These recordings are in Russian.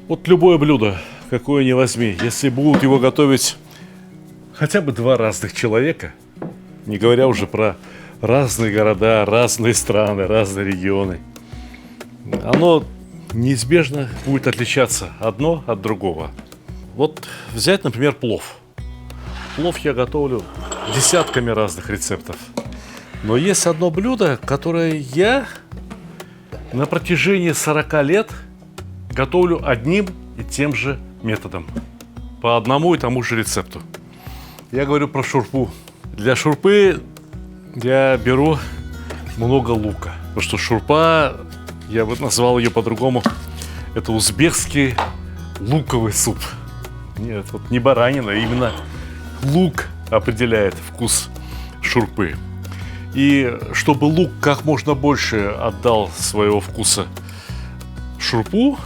Вот любое блюдо, какое ни возьми, если будут его готовить хотя бы два разных человека, не говоря уже про разные города, разные страны, разные регионы, оно неизбежно будет отличаться одно от другого. Вот взять, например, плов. Плов я готовлю десятками разных рецептов. Но есть одно блюдо, которое я на протяжении 40 лет готовлю одним и тем же методом. По одному и тому же рецепту. Я говорю про шурпу. Для шурпы я беру много лука. Потому что шурпа, я бы назвал ее по-другому, это узбекский луковый суп. Нет, вот не баранина, именно лук определяет вкус шурпы. И чтобы лук как можно больше отдал своего вкуса шурпу,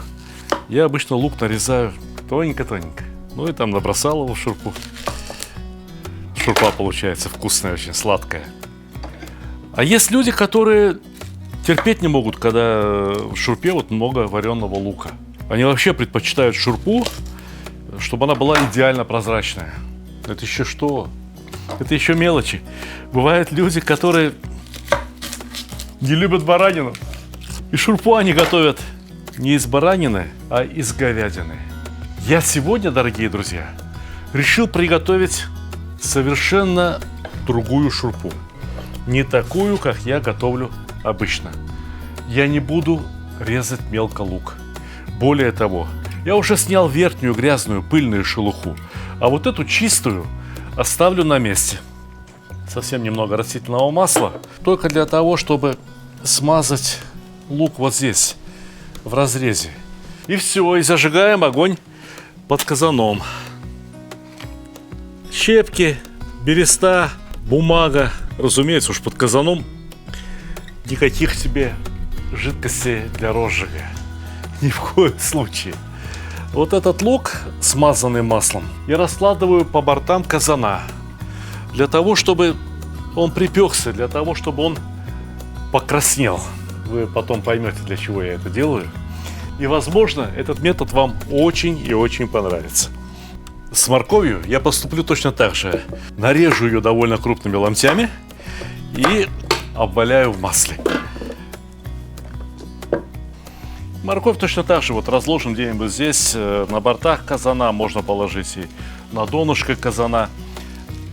я обычно лук нарезаю тоненько-тоненько. Ну и там набросал его в шурпу. Шурпа получается вкусная, очень сладкая. А есть люди, которые терпеть не могут, когда в шурпе вот много вареного лука. Они вообще предпочитают шурпу, чтобы она была идеально прозрачная. Это еще что? Это еще мелочи. Бывают люди, которые не любят баранину. И шурпу они готовят не из баранины, а из говядины. Я сегодня, дорогие друзья, решил приготовить совершенно другую шурпу. Не такую, как я готовлю обычно. Я не буду резать мелко лук. Более того, я уже снял верхнюю грязную пыльную шелуху, а вот эту чистую оставлю на месте. Совсем немного растительного масла, только для того, чтобы смазать лук вот здесь, в разрезе. И все, и зажигаем огонь под казаном. Щепки, береста, бумага. Разумеется, уж под казаном никаких тебе жидкостей для розжига. Ни в коем случае. Вот этот лук, смазанный маслом, я раскладываю по бортам казана. Для того, чтобы он припекся, для того, чтобы он покраснел. Вы потом поймете, для чего я это делаю. И, возможно, этот метод вам очень и очень понравится. С морковью я поступлю точно так же. Нарежу ее довольно крупными ломтями и обваляю в масле. Морковь точно так же вот разложим где-нибудь здесь, на бортах казана, можно положить и на донышко казана.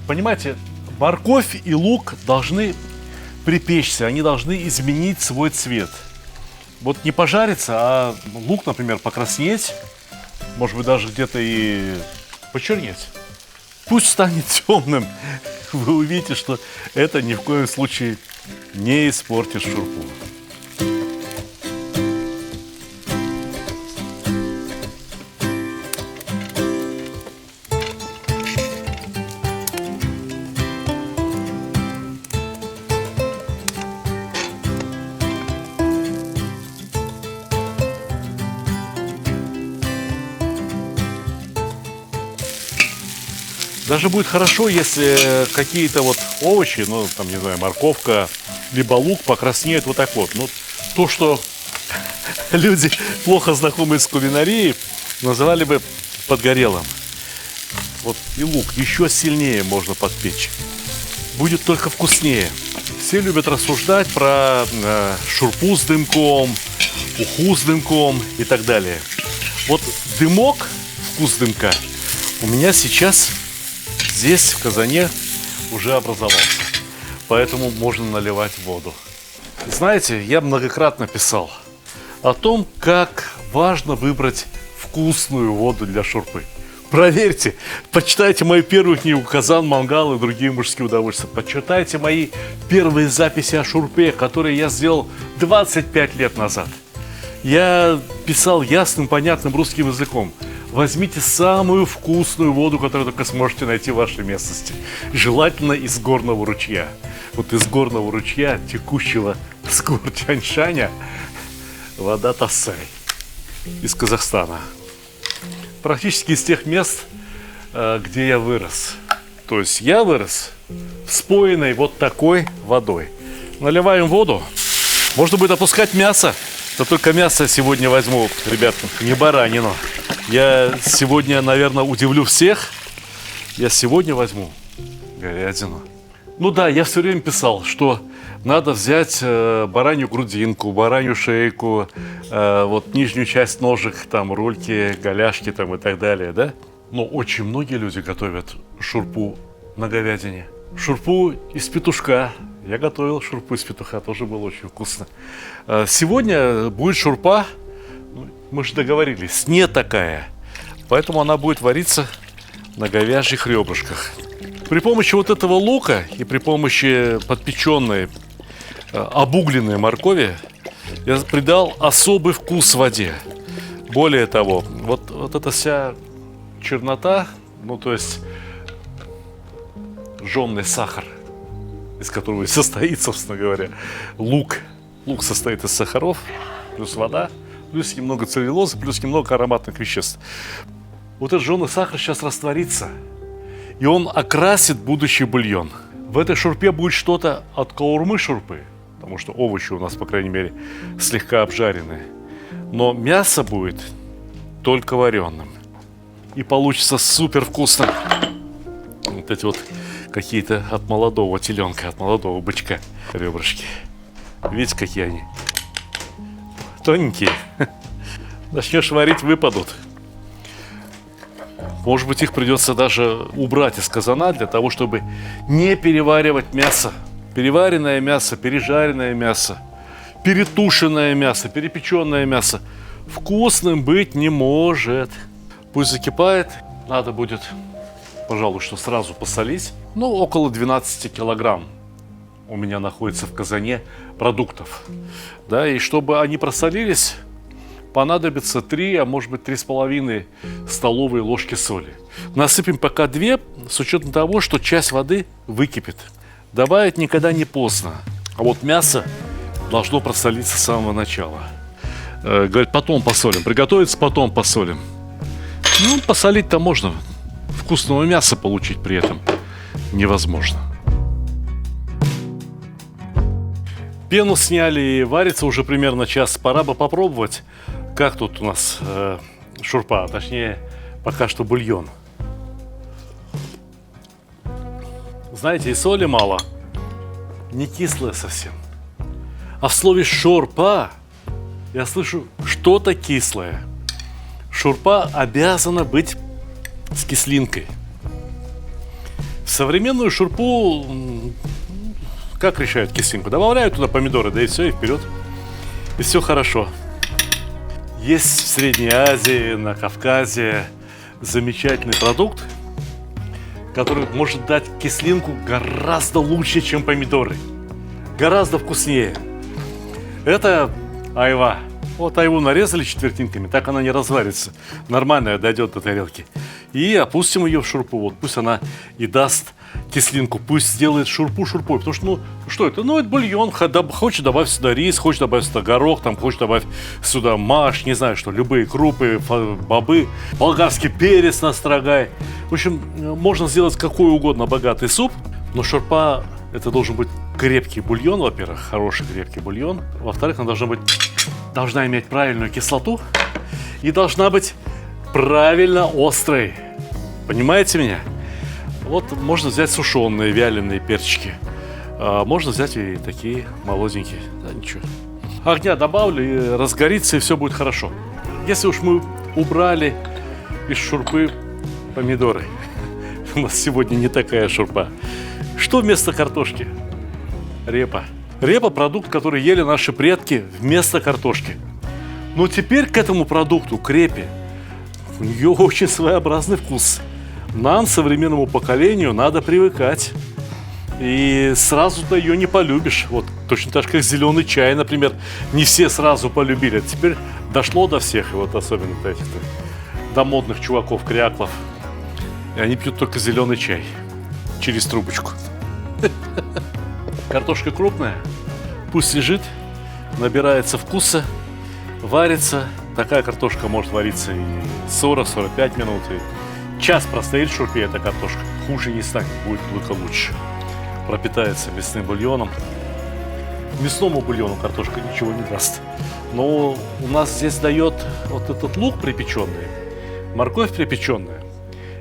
Понимаете, морковь и лук должны припечься, они должны изменить свой цвет. Вот не пожариться, а лук, например, покраснеть, может быть, даже где-то и почернеть. Пусть станет темным. Вы увидите, что это ни в коем случае не испортит шурпу. Даже будет хорошо, если какие-то вот овощи, ну, там, не знаю, морковка, либо лук покраснеют вот так вот. Ну, то, что люди, плохо знакомые с кулинарией, называли бы подгорелым. Вот и лук еще сильнее можно подпечь. Будет только вкуснее. Все любят рассуждать про шурпу с дымком, уху с дымком и так далее. Вот дымок, вкус дымка, у меня сейчас здесь, в казане, уже образовался. Поэтому можно наливать воду. Знаете, я многократно писал о том, как важно выбрать вкусную воду для шурпы. Проверьте, почитайте мою первую книгу «Казан, мангал и другие мужские удовольствия». Почитайте мои первые записи о шурпе, которые я сделал 25 лет назад. Я писал ясным, понятным русским языком. Возьмите самую вкусную воду, которую только сможете найти в вашей местности. Желательно из горного ручья. Вот из горного ручья, текущего с гор Тянь-Шаня, вода Тассай из Казахстана. Практически из тех мест, где я вырос. То есть я вырос вспоенной вот такой водой. Наливаем воду. Можно будет опускать мясо. Но только мясо сегодня возьму, ребята, не баранину. Я сегодня, наверное, удивлю всех. Я сегодня возьму говядину. Ну да, я все время писал, что надо взять баранью грудинку, баранью шейку, вот нижнюю часть ножек, там рульки, голяшки там и так далее, да? Но очень многие люди готовят шурпу на говядине. Шурпу из петушка. Я готовил шурпу из петуха, тоже было очень вкусно. Сегодня будет шурпа, мы же договорились, не такая. Поэтому она будет вариться на говяжьих ребрышках. При помощи вот этого лука и при помощи подпеченной, обугленной моркови я придал особый вкус воде. Более того, вот эта вся чернота, ну то есть жженый сахар, из которого и состоит, собственно говоря, лук. Лук состоит из сахаров, плюс вода, плюс немного целлюлозы, плюс немного ароматных веществ. Вот этот жженый сахар сейчас растворится, и он окрасит будущий бульон. В этой шурпе будет что-то от каурмы шурпы, потому что овощи у нас, по крайней мере, слегка обжаренные. Но мясо будет только вареным. И получится супер вкусно. Вот эти вот какие-то от молодого теленка, от молодого бычка ребрышки. Видите, какие они? Тоненькие. Начнешь варить, выпадут. Может быть, их придется даже убрать из казана для того, чтобы не переваривать мясо. Переваренное мясо, пережаренное мясо, перетушенное мясо, перепеченное мясо вкусным быть не может. Пусть закипает. Надо будет, пожалуй, что сразу посолить. Ну, около 12 килограмм у меня находится в казане продуктов. Да, и чтобы они просолились, понадобится 3, а может быть 3,5 столовые ложки соли. Насыпем пока 2, с учетом того, что часть воды выкипит. Добавить никогда не поздно. А вот мясо должно просолиться с самого начала. Говорит, потом посолим. Приготовиться, потом посолим. Ну, посолить-то можно. Вкусного мяса получить при этом невозможно. Пену сняли и варится уже примерно час. Пора бы попробовать, как тут у нас шурпа, а точнее, пока что бульон. Знаете, и соли мало, не кислая совсем. А в слове шурпа я слышу что-то кислое. Шурпа обязана быть с кислинкой. В современную шурпу как решают кислинку? Добавляют туда помидоры, да и все, и вперед. И все хорошо. Есть в Средней Азии, на Кавказе замечательный продукт, который может дать кислинку гораздо лучше, чем помидоры. Гораздо вкуснее. Это айва. Вот айву нарезали четвертинками, так она не разварится. Нормально дойдет до тарелки. И опустим ее в шурпу. Вот пусть она и даст кислинку. Пусть сделает шурпу шурпой. Потому что, ну, что это? Ну, это бульон. Хочешь, добавь сюда рис, хочешь, добавь сюда горох, там, хочешь, добавь сюда маш, не знаю что, любые крупы, бобы, болгарский перец настрогай. В общем, можно сделать какой угодно богатый суп, но шурпа — это должен быть крепкий бульон, во-первых, хороший крепкий бульон. Во-вторых, она должна иметь правильную кислоту и должна быть правильно острой. Понимаете меня? Вот можно взять сушеные, вяленые перчики. Можно взять и такие молоденькие. Да, ничего. Огня добавлю, и разгорится, и все будет хорошо. Если уж мы убрали из шурпы помидоры. У нас сегодня не такая шурпа. Что вместо картошки? Репа. Репа – продукт, который ели наши предки вместо картошки. Но теперь к этому продукту, к репе, у нее очень своеобразный вкус. Нам, современному поколению, надо привыкать. И сразу-то ее не полюбишь. Вот точно так же, как зеленый чай, например. Не все сразу полюбили. А теперь дошло до всех, и вот особенно до этих-то, до модных чуваков, кряклов. И они пьют только зеленый чай. Через трубочку. Картошка крупная. Пусть лежит, набирается вкуса, варится. Такая картошка может вариться и 40-45 минут. И час простоит в шурпе эта картошка. Хуже не станет, будет только лучше. Пропитается мясным бульоном. Мясному бульону картошка ничего не даст. Но у нас здесь дает вот этот лук припеченный, Морковь припеченная.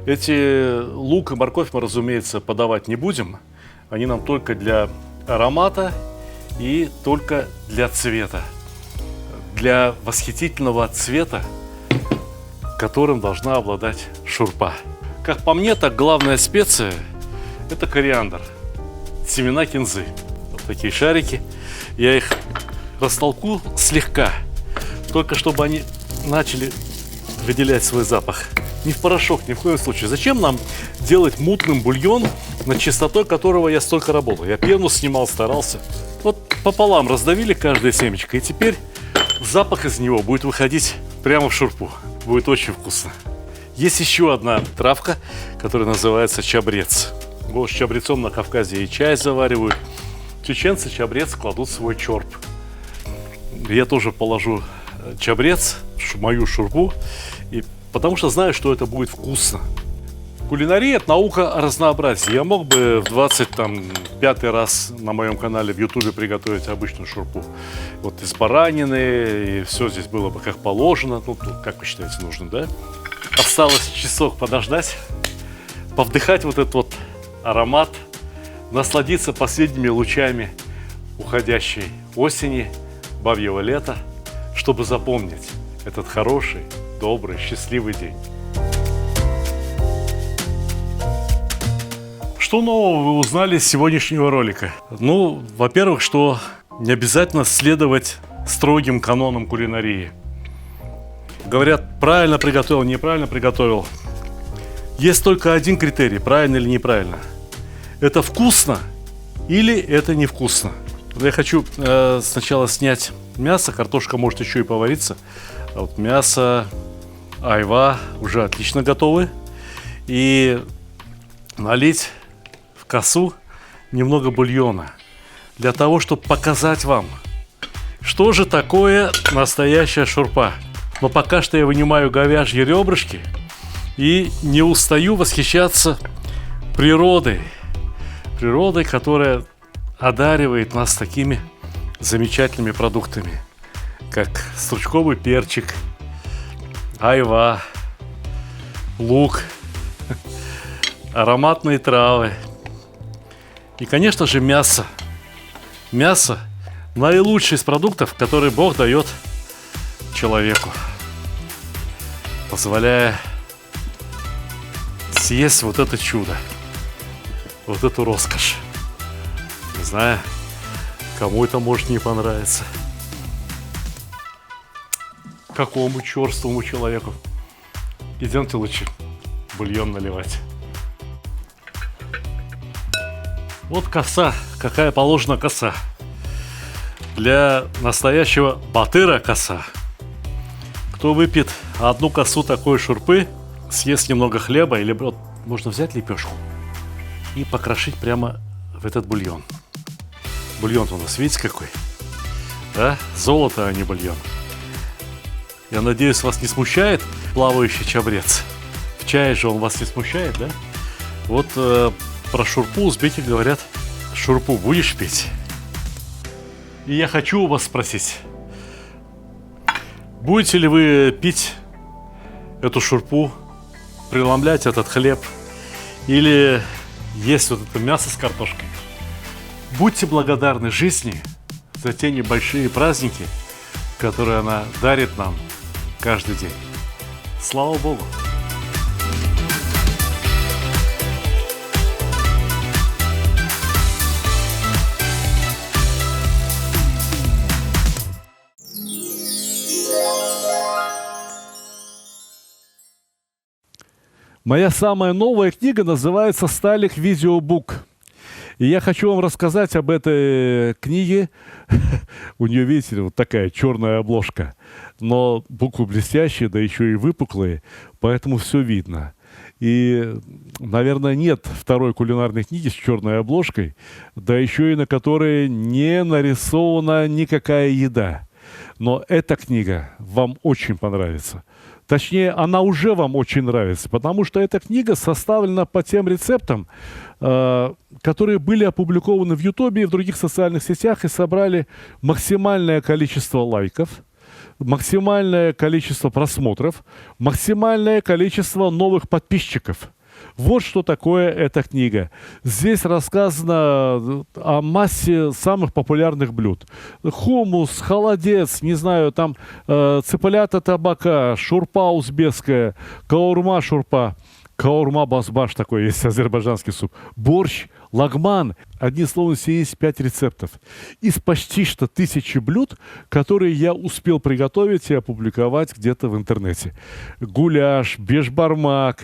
Эти лук и морковь мы, разумеется, подавать не будем. Они нам только для аромата и только для цвета. Для восхитительного цвета, которым должна обладать шурпа. Как по мне, так главная специя – это кориандр, семена кинзы. Вот такие шарики. Я их растолку слегка, только чтобы они начали выделять свой запах. Не в порошок, ни в коем случае. Зачем нам делать мутным бульон, над чистотой которого я столько работал? Я пену снимал, старался. Вот пополам раздавили каждое семечко, и теперь запах из него будет выходить прямо в шурпу. Будет очень вкусно. Есть еще одна травка, которая называется чабрец. Вот с чабрецом на Кавказе и чай заваривают. Чеченцы чабрец кладут в свой чорб. Я тоже положу чабрец, мою шурпу, потому что знаю, что это будет вкусно. Кулинария – это наука о разнообразии. Я мог бы в 25-й раз на моем канале в Ютубе приготовить обычную шурпу. Вот из баранины, и все здесь было бы как положено. Ну, как вы считаете, нужно, да? Осталось часок подождать, повдыхать вот этот вот аромат, насладиться последними лучами уходящей осени, бабьего лета, чтобы запомнить этот хороший, добрый, счастливый день. Что нового вы узнали из сегодняшнего ролика? Ну, во-первых, что не обязательно следовать строгим канонам кулинарии. Говорят, правильно приготовил, неправильно приготовил. Есть только один критерий, правильно или неправильно. Это вкусно или это невкусно. Я хочу сначала снять мясо, картошка может еще и повариться. А вот мясо, айва уже отлично готовы. И налить в касу немного бульона. Для того, чтобы показать вам, что же такое настоящая шурпа. Но пока что я вынимаю говяжьи ребрышки и не устаю восхищаться природой. Природой, которая одаривает нас такими замечательными продуктами, как стручковый перчик, айва, лук, ароматные травы и, конечно же, мясо. Мясо – наилучший из продуктов, который Бог дает человеку, позволяя съесть вот это чудо, вот эту роскошь. Не знаю, кому это может не понравиться. Какому черствому человеку. Идемте лучше бульон наливать. Вот коса, какая положена коса. Для настоящего батыра коса. Кто выпьет одну косу такой шурпы, съест немного хлеба или вот, можно взять лепешку и покрошить прямо в этот бульон. Бульон-то у нас, видите, какой? Да? Золото, а не бульон. Я надеюсь, вас не смущает плавающий чабрец. В чае же он вас не смущает, да? Вот про шурпу узбеки говорят: шурпу будешь пить? И я хочу у вас спросить, будете ли вы пить эту шурпу, преломлять этот хлеб или есть вот это мясо с картошкой? Будьте благодарны жизни за те небольшие праздники, которые она дарит нам каждый день. Слава Богу! Моя самая новая книга называется «Сталик Видеобук». И я хочу вам рассказать об этой книге. У нее, видите, вот такая черная обложка. Но буквы блестящие, да еще и выпуклые, поэтому все видно. И, наверное, нет второй кулинарной книги с черной обложкой, да еще и на которой не нарисована никакая еда. Но эта книга вам очень понравится. Точнее, она уже вам очень нравится, потому что эта книга составлена по тем рецептам, которые были опубликованы в Ютубе и в других социальных сетях и собрали максимальное количество лайков. максимальное количество просмотров, максимальное количество новых подписчиков. Вот что такое эта книга. Здесь рассказано о массе самых популярных блюд. Хумус, холодец, не знаю, там цыплята табака, шурпа узбекская, каурма шурпа. Каурма басбаш такой есть, азербайджанский суп. Борщ, лагман. Одним словом, 75 рецептов. Из почти что 1000 блюд, которые я успел приготовить и опубликовать где-то в интернете. Гуляш, бешбармак,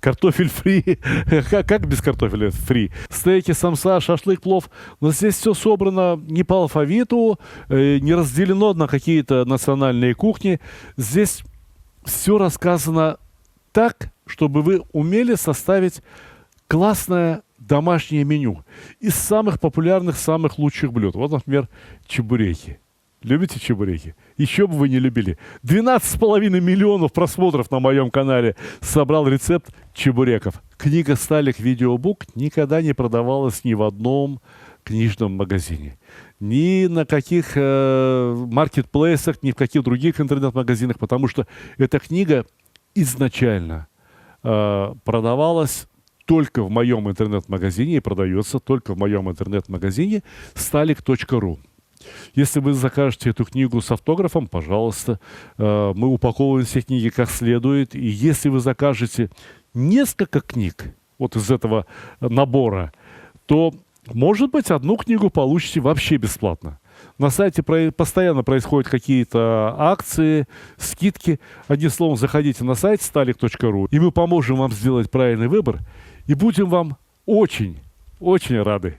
картофель фри. Как без картофеля фри? Стейки, самса, шашлык, плов. Но здесь все собрано не по алфавиту, не разделено на какие-то национальные кухни. Здесь все рассказано так, чтобы вы умели составить классное домашнее меню из самых популярных, самых лучших блюд. Вот, например, чебуреки. Любите чебуреки? Еще бы вы не любили. 12,5 миллионов просмотров на моем канале собрал рецепт чебуреков. Книга «Сталик Видеобук» никогда не продавалась ни в одном книжном магазине. Ни на каких маркетплейсах, ни в каких других интернет-магазинах, потому что эта книга изначально продавалась только в моем интернет-магазине и продается только в моем интернет-магазине stalik.ru. Если вы закажете эту книгу с автографом, пожалуйста, мы упаковываем все книги как следует. И если вы закажете несколько книг вот из этого набора, то, может быть, одну книгу получите вообще бесплатно. На сайте постоянно происходят какие-то акции, скидки. Одним словом, заходите на сайт stalik.ru, и мы поможем вам сделать правильный выбор, и будем вам очень, очень рады.